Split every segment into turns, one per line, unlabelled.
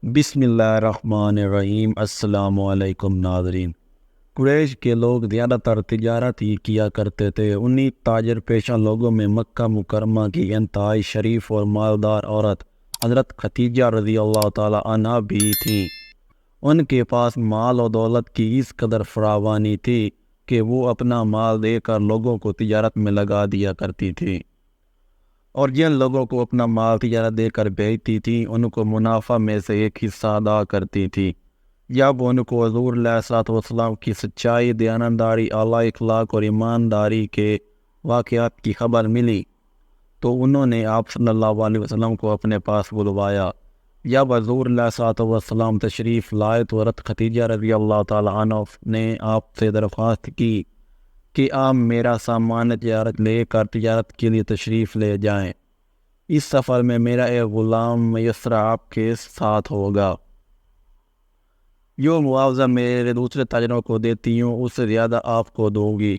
بسم اللہ الرحمن الرحیم۔ السلام علیکم ناظرین۔ قریش کے لوگ زیادہ تر تجارت ہی کیا کرتے تھے۔ انہی تاجر پیشہ لوگوں میں مکہ مکرمہ کی انتہائی شریف اور مالدار عورت حضرت خدیجہ رضی اللہ تعالی عنہ بھی تھیں۔ ان کے پاس مال و دولت کی اس قدر فراوانی تھی کہ وہ اپنا مال دے کر لوگوں کو تجارت میں لگا دیا کرتی تھی، اور جن لوگوں کو اپنا مال تجارت دے کر بیچتی تھی ان کو منافع میں سے ایک حصہ ادا کرتی تھی۔ جب ان کو حضور علیہ الصلوۃ والسلام کی سچائی، دیانتداری، اعلیٰ اخلاق اور ایمانداری کے واقعات کی خبر ملی تو انہوں نے آپ صلی اللہ علیہ وسلم کو اپنے پاس بلوایا۔ جب حضور علیہ الصلوۃ والسلام تشریف لائے تو حضرت خدیجہ رضی اللہ تعالیٰ عنہ نے آپ سے درخواست کی کہ آپ میرا سامان تجارت لے کر تجارت کے لیے تشریف لے جائیں۔ اس سفر میں میرا ایک غلام میسر آپ کے ساتھ ہوگا۔ جو معاوضہ میرے دوسرے تاجروں کو دیتی ہوں اس سے زیادہ آپ کو دوں گی۔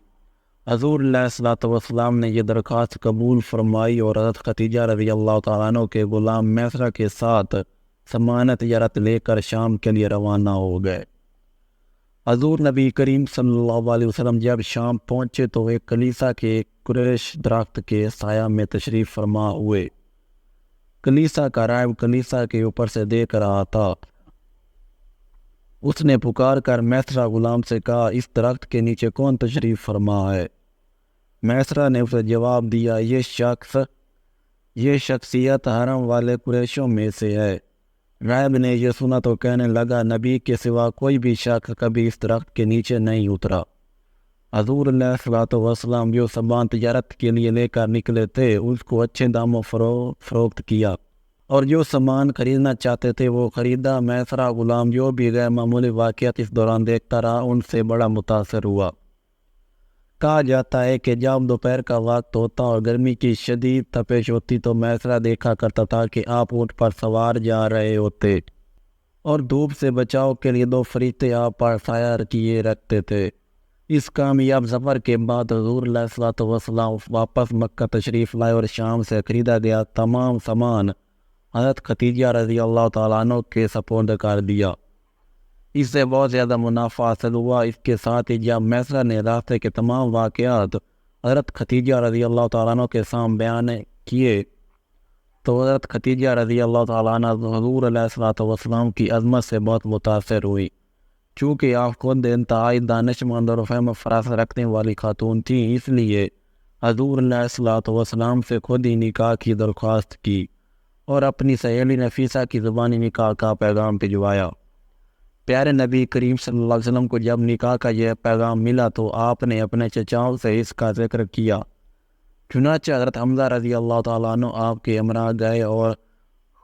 حضور علیہ الصلوۃ والسلام نے یہ درخواست قبول فرمائی اور حضرت خدیجہ رضی اللہ تعالیٰ عنہ کے غلام میسر کے ساتھ سامان تجارت لے کر شام کے لیے روانہ ہو گئے۔ حضور نبی کریم صلی اللہ علیہ وسلم جب شام پہنچے تو ایک کلیسا کے قریش درخت کے سایہ میں تشریف فرما ہوئے۔ کلیسا کا راہب کلیسا کے اوپر سے دیکھ رہا تھا۔ اس نے پکار کر میسرہ غلام سے کہا، اس درخت کے نیچے کون تشریف فرما ہے؟ میسرہ نے اسے جواب دیا، یہ شخصیت حرم والے قریشوں میں سے ہے۔ راہب نے یہ سنا تو کہنے لگا، نبی کے سوا کوئی بھی شخص کبھی اس درخت کے نیچے نہیں اترا۔ حضور علیہ الصلوۃ والسلام جو سامان تجارت کے لیے لے کر نکلے تھے اس کو اچھے داموں فروخت کیا، اور جو سامان خریدنا چاہتے تھے وہ خریدا۔ میسرہ غلام جو بھی غیر معمولی واقعات اس دوران دیکھتا رہا ان سے بڑا متاثر ہوا۔ کہا جاتا ہے کہ جب دوپہر کا وقت ہوتا اور گرمی کی شدید تپش ہوتی تو میسرہ دیکھا کرتا تھا کہ آپ اونٹ پر سوار جا رہے ہوتے اور دھوپ سے بچاؤ کے لیے 2 فرشتے آپ پر سایہ کیے رکھتے تھے۔ اس کامیاب سفر کے بعد حضور علیہ الصلوۃ والسلام واپس مکہ تشریف لائے اور شام سے خریدا گیا تمام سامان حضرت خدیجہ رضی اللہ تعالیٰ عنہ کے سپرد کر دیا۔ اس سے بہت زیادہ منافع حاصل ہوا۔ اس کے ساتھ ہی جب میسرہ نے راستے کے تمام واقعات حضرت خدیجہ رضی اللہ تعالیٰ عنہ کے سامنے بیان کیے تو حضرت خدیجہ رضی اللہ تعالیٰ عنہ حضور علیہ الصلوۃ والسلام کی عظمت سے بہت متاثر ہوئی۔ چونکہ آپ خود انتہائی دانشمند اور فہم و فراست رکھنے والی خاتون تھیں، اس لیے حضور علیہ الصلوۃ والسلام سے خود ہی نکاح کی درخواست کی اور اپنی سہیلی نفیسہ کی زبانی نکاح کا پیغام بھجوایا۔ پیارے نبی کریم صلی اللہ علیہ وسلم کو جب نکاح کا یہ پیغام ملا تو آپ نے اپنے چچاؤں سے اس کا ذکر کیا۔ چنانچہ حضرت حمزہ رضی اللہ تعالیٰ عنہ آپ کے ہمراہ گئے اور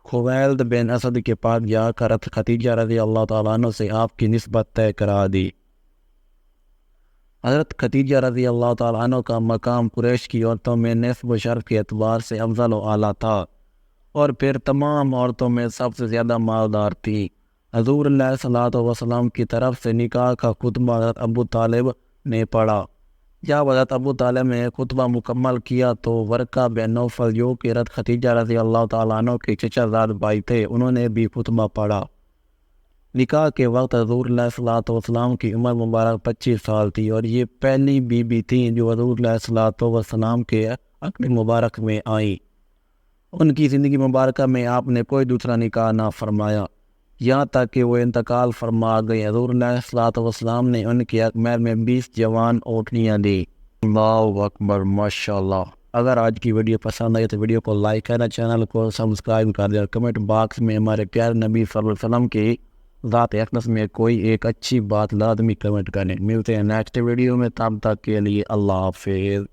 خویلد بن اسد کے پاس جا کر حضرت خدیجہ رضی اللہ تعالیٰ عنہ سے آپ کی نسبت طے کرا دی۔ حضرت خدیجہ رضی اللہ تعالیٰ عنہ کا مقام قریش کی عورتوں میں نسب و شرف کے اعتبار سے افضل و اعلیٰ تھا اور پھر تمام عورتوں میں سب سے زیادہ مالدار تھی۔ حضور علیہ الصلوۃ والسلام کی طرف سے نکاح کا خطبہ حضرت ابو طالب نے پڑھا۔ جب حضرت ابو طالب نے خطبہ مکمل کیا تو ورقہ بن نوفل جو کہ حضرت خدیجہ رضی اللہ تعالیٰ عنہ کے چچا زاد بھائی تھے انہوں نے بھی خطبہ پڑھا۔ نکاح کے وقت حضور علیہ الصلوۃ والسلام کی عمر مبارک 25 سال تھی اور یہ پہلی بیوی تھیں جو حضور علیہ الصلوۃ والسلام کے عقد مبارک میں آئیں۔ ان کی زندگی مبارکہ میں آپ نے کوئی دوسرا نکاح نہ فرمایا یہاں تک کہ وہ انتقال فرما گئے۔ حضور علیہ الصلوۃ والسلام نے ان کے اکمل میں 20 جوان اونٹنیاں دی۔ اللہ اکبر، ماشاءاللہ۔ اگر آج کی ویڈیو پسند آئی تو ویڈیو کو لائک کرنا، چینل کو سبسکرائب کر دیا، کمنٹ باکس میں ہمارے پیارے نبی صلی اللہ علیہ وسلم کی ذات اقدس میں کوئی ایک اچھی بات لازمی کمنٹ کریں۔ ملتے ہیں نیکسٹ ویڈیو میں، تب تک کے لیے اللہ حافظ۔